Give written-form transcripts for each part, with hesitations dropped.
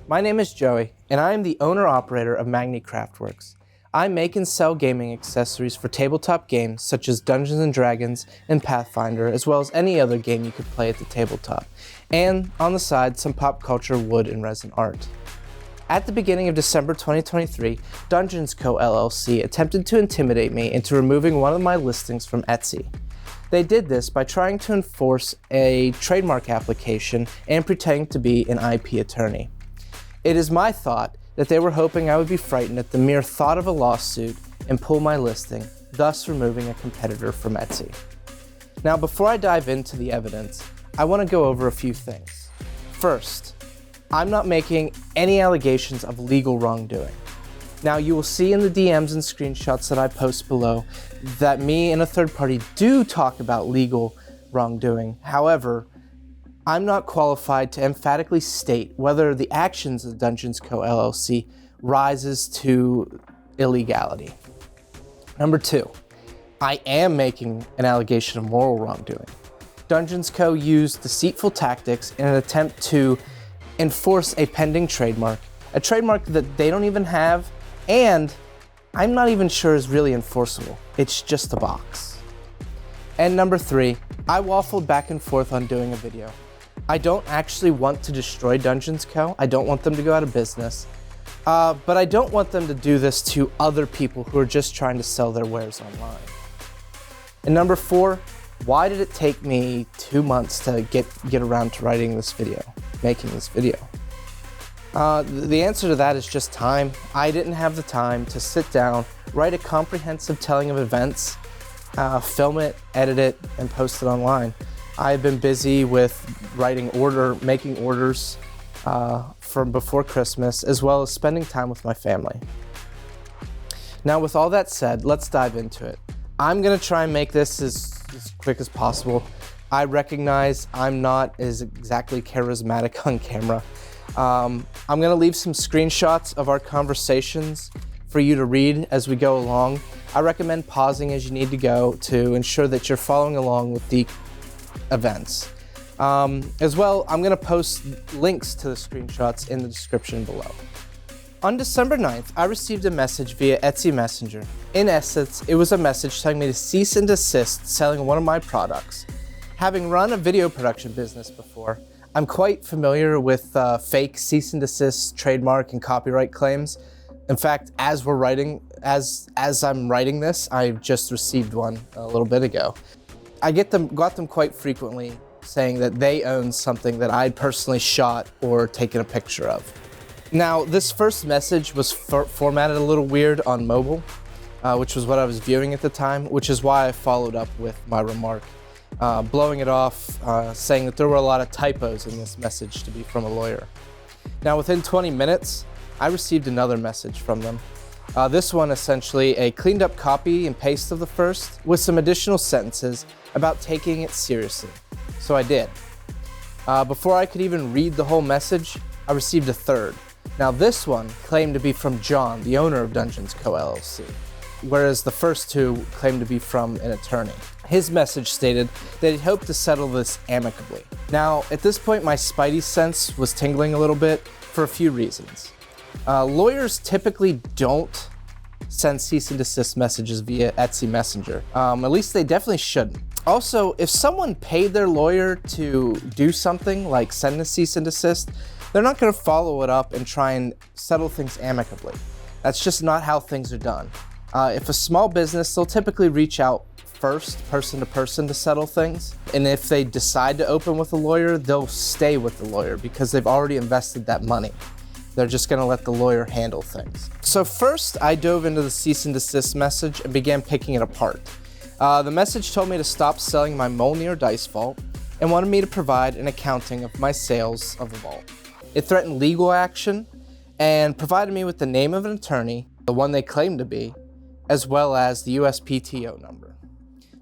My name is Joey, and I am the owner-operator of Magni Craftworks. I make and sell gaming accessories for tabletop games such as Dungeons & Dragons and Pathfinder, as well as any other game you could play at the tabletop. And on the side, some pop culture wood and resin art. At the beginning of December 2023, Dungeons Co LLC attempted to intimidate me into removing one of my listings from Etsy. They did this by trying to enforce a trademark application and pretending to be an IP attorney. It is my thought that they were hoping I would be frightened at the mere thought of a lawsuit and pull my listing, thus removing a competitor from Etsy. Now, before I dive into the evidence, I want to go over a few things. First, I'm not making any allegations of legal wrongdoing. Now, you will see in the DMs and screenshots that I post below that me and a third party do talk about legal wrongdoing. However, I'm not qualified to emphatically state whether the actions of Dungeons Co LLC rises to illegality. Number two, I am making an allegation of moral wrongdoing. Dungeons Co used deceitful tactics in an attempt to enforce a pending trademark, a trademark that they don't even have, and I'm not even sure is really enforceable. It's just a box. And number three, I waffled back and forth on doing a video. I don't actually want to destroy Dungeons Co. I don't want them to go out of business, but I don't want them to do this to other people who are just trying to sell their wares online. And number four, why did it take me 2 months to get around to making this video? The answer to that is just time. I didn't have the time to sit down, write a comprehensive telling of events, film it, edit it, and post it online. I've been busy with making orders from before Christmas, as well as spending time with my family. Now, with all that said, let's dive into it. I'm gonna try and make this as quick as possible. I recognize I'm not as exactly charismatic on camera. I'm gonna leave some screenshots of our conversations for you to read as we go along. I recommend pausing as you need to go to ensure that you're following along with the events. As well, I'm gonna post links to the screenshots in the description below. On December 9th, I received a message via Etsy Messenger. In essence, it was a message telling me to cease and desist selling one of my products. Having run a video production business before, I'm quite familiar with fake cease and desist trademark and copyright claims. In fact, as I'm writing this, I just received one a little bit ago. I got them quite frequently saying that they own something that I'd personally shot or taken a picture of. Now, this first message was formatted a little weird on mobile, which was what I was viewing at the time, which is why I followed up with my remark, blowing it off, saying that there were a lot of typos in this message to be from a lawyer. Now, within 20 minutes, I received another message from them. This one essentially a cleaned up copy and paste of the first with some additional sentences about taking it seriously. So I did. Before I could even read the whole message, I received a third. Now this one claimed to be from John, the owner of Dungeons Co LLC, whereas the first two claimed to be from an attorney. His message stated that he hoped to settle this amicably. Now, at this point, my spidey sense was tingling a little bit for a few reasons. Lawyers typically don't send cease and desist messages via Etsy Messenger. At least they definitely shouldn't. Also, if someone paid their lawyer to do something like send a cease and desist, they're not going to follow it up and try and settle things amicably. That's just not how things are done. If a small business, they'll typically reach out first, person to person, to settle things. And if they decide to open with a lawyer, they'll stay with the lawyer because they've already invested that money. They're just gonna let the lawyer handle things. So first, I dove into the cease and desist message and began picking it apart. The message told me to stop selling my Mjolnir dice vault and wanted me to provide an accounting of my sales of the vault. It threatened legal action and provided me with the name of an attorney, the one they claimed to be, as well as the USPTO number.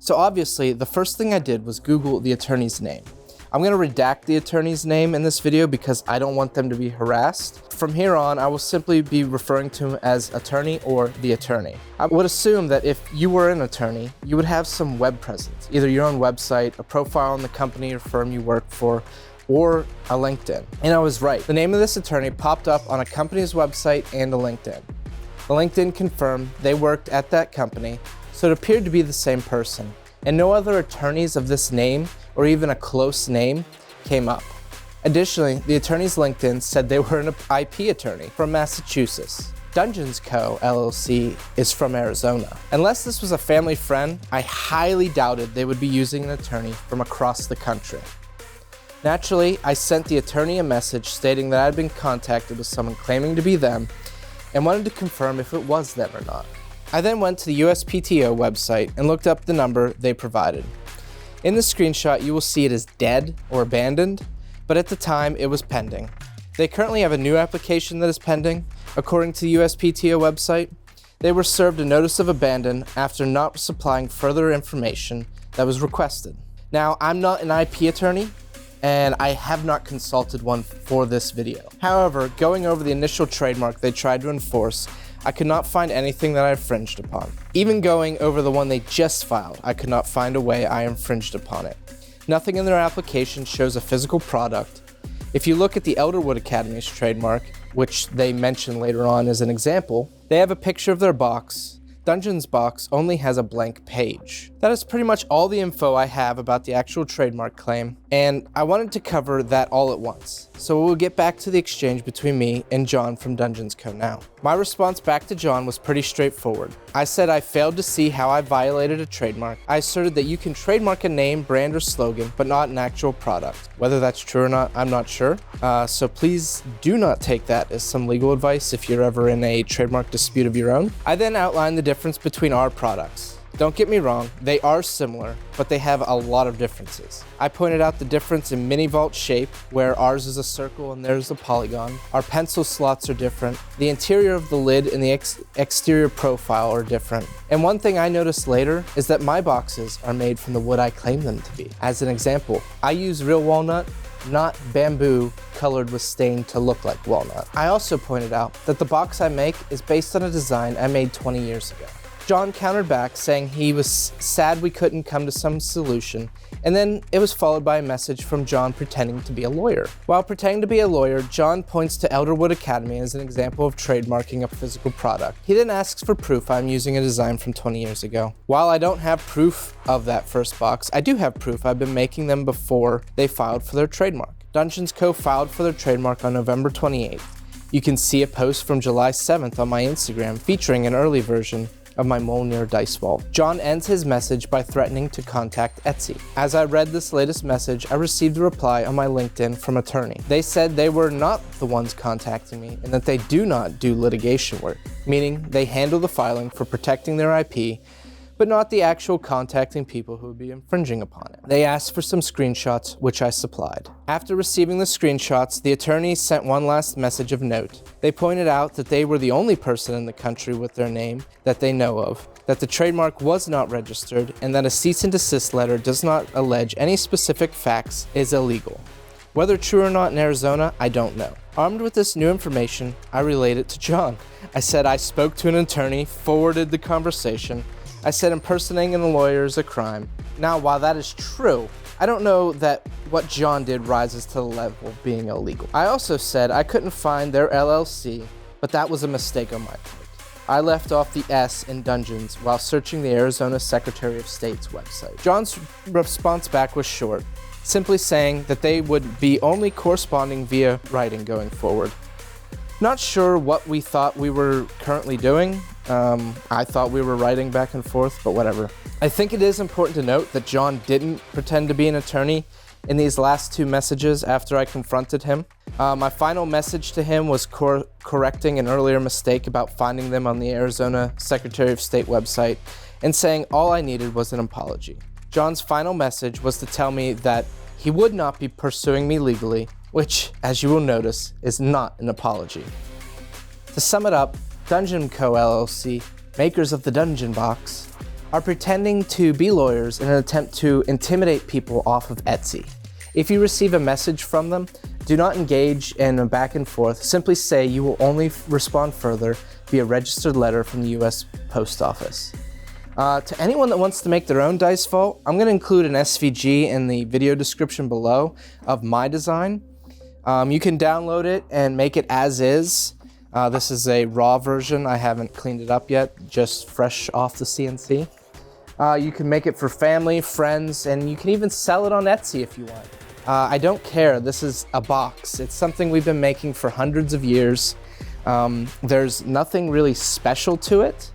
So obviously, the first thing I did was Google the attorney's name. I'm gonna redact the attorney's name in this video because I don't want them to be harassed. From here on, I will simply be referring to him as attorney or the attorney. I would assume that if you were an attorney, you would have some web presence, either your own website, a profile on the company or firm you work for, or a LinkedIn. And I was right. The name of this attorney popped up on a company's website and a LinkedIn. The LinkedIn confirmed they worked at that company, so it appeared to be the same person, and no other attorneys of this name or even a close name came up. Additionally, the attorney's LinkedIn said they were an IP attorney from Massachusetts. Co LLC is from Arizona. Unless this was a family friend, I highly doubted they would be using an attorney from across the country. Naturally, I sent the attorney a message stating that I had been contacted with someone claiming to be them and wanted to confirm if it was them or not. I then went to the USPTO website and looked up the number they provided. In the screenshot, you will see it as dead or abandoned, but at the time it was pending. They currently have a new application that is pending. According to the USPTO website, they were served a notice of abandon after not supplying further information that was requested. Now, I'm not an IP attorney, and I have not consulted one for this video. However, going over the initial trademark they tried to enforce, I could not find anything that I infringed upon. Even going over the one they just filed, I could not find a way I infringed upon it. Nothing in their application shows a physical product. If you look at the Elderwood Academy's trademark, which they mention later on as an example, they have a picture of their box. Dungeon's box only has a blank page. That is pretty much all the info I have about the actual trademark claim, and I wanted to cover that all at once. So we'll get back to the exchange between me and John from Dungeons Co. now. My response back to John was pretty straightforward. I said I failed to see how I violated a trademark. I asserted that you can trademark a name, brand, or slogan, but not an actual product. Whether that's true or not, I'm not sure. So please do not take that as some legal advice if you're ever in a trademark dispute of your own. I then outlined the difference between our products. Don't get me wrong, they are similar, but they have a lot of differences. I pointed out the difference in mini vault shape, where ours is a circle and theirs a polygon. Our pencil slots are different. The interior of the lid and the exterior profile are different. And one thing I noticed later is that my boxes are made from the wood I claim them to be. As an example, I use real walnut, not bamboo colored with stain to look like walnut. I also pointed out that the box I make is based on a design I made 20 years ago. John countered back saying he was sad we couldn't come to some solution, and then it was followed by a message from John pretending to be a lawyer. While pretending to be a lawyer, John points to Elderwood Academy as an example of trademarking a physical product. He then asks for proof I'm using a design from 20 years ago. While I don't have proof of that first box, I do have proof I've been making them before they filed for their trademark. Dungeons Co. filed for their trademark on November 28th. You can see a post from July 7th on my Instagram featuring an early version of my Mjolnir dice vault. John ends his message by threatening to contact Etsy. As I read this latest message, I received a reply on my LinkedIn from attorney. They said they were not the ones contacting me and that they do not do litigation work, meaning they handle the filing for protecting their IP, but not the actual contacting people who would be infringing upon it. They asked for some screenshots, which I supplied. After receiving the screenshots, the attorneys sent one last message of note. They pointed out that they were the only person in the country with their name that they know of, that the trademark was not registered, and that a cease and desist letter does not allege any specific facts is illegal. Whether true or not in Arizona, I don't know. Armed with this new information, I relayed it to John. I said I spoke to an attorney, forwarded the conversation. I said impersonating a lawyer is a crime. Now, while that is true, I don't know that what John did rises to the level of being illegal. I also said I couldn't find their LLC, but that was a mistake on my part. I left off the S in Dungeons while searching the Arizona Secretary of State's website. John's response back was short, simply saying that they would be only corresponding via writing going forward. Not sure what we thought we were currently doing. I thought we were writing back and forth, but whatever. I think it is important to note that John didn't pretend to be an attorney in these last two messages after I confronted him. My final message to him was correcting an earlier mistake about finding them on the Arizona Secretary of State website and saying all I needed was an apology. John's final message was to tell me that he would not be pursuing me legally, which, as you will notice, is not an apology. To sum it up, Dungeon Co LLC, makers of the Dungeon Box, are pretending to be lawyers in an attempt to intimidate people off of Etsy. If you receive a message from them, do not engage in a back and forth. Simply say you will only respond further via registered letter from the U.S. Post Office. To anyone that wants to make their own dice vault, I'm going to include an SVG in the video description below of my design. You can download it and make it as is. This is a raw version. I haven't cleaned it up yet, just fresh off the CNC. You can make it for family, friends, and you can even sell it on Etsy if you want. I don't care. This is a box. It's something we've been making for hundreds of years. There's nothing really special to it.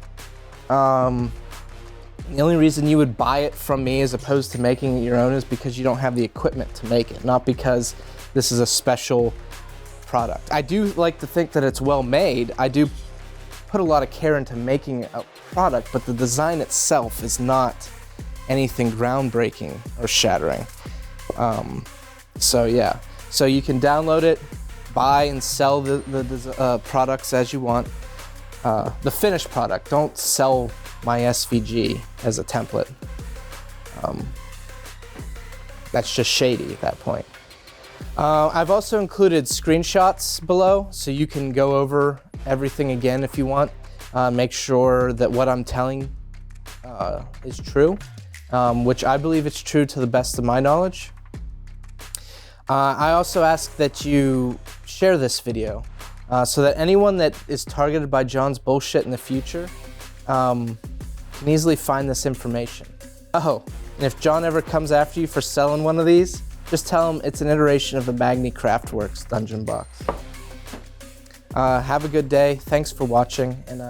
The only reason you would buy it from me as opposed to making it your own is because you don't have the equipment to make it, not because this is a special product. I do like to think that it's well made. I do put a lot of care into making a product, but the design itself is not anything groundbreaking or shattering. So yeah, so you can download it, buy and sell the products as you want. The finished product, don't sell my SVG as a template. That's just shady at that point. I've also included screenshots below, so you can go over everything again if you want. Make sure that what I'm telling is true, which I believe it's true to the best of my knowledge. I also ask that you share this video so that anyone that is targeted by John's bullshit in the future can easily find this information. Oh, and if John ever comes after you for selling one of these, just tell him it's an iteration of the Magni Craftworks dungeon box. Have a good day. Thanks for watching, and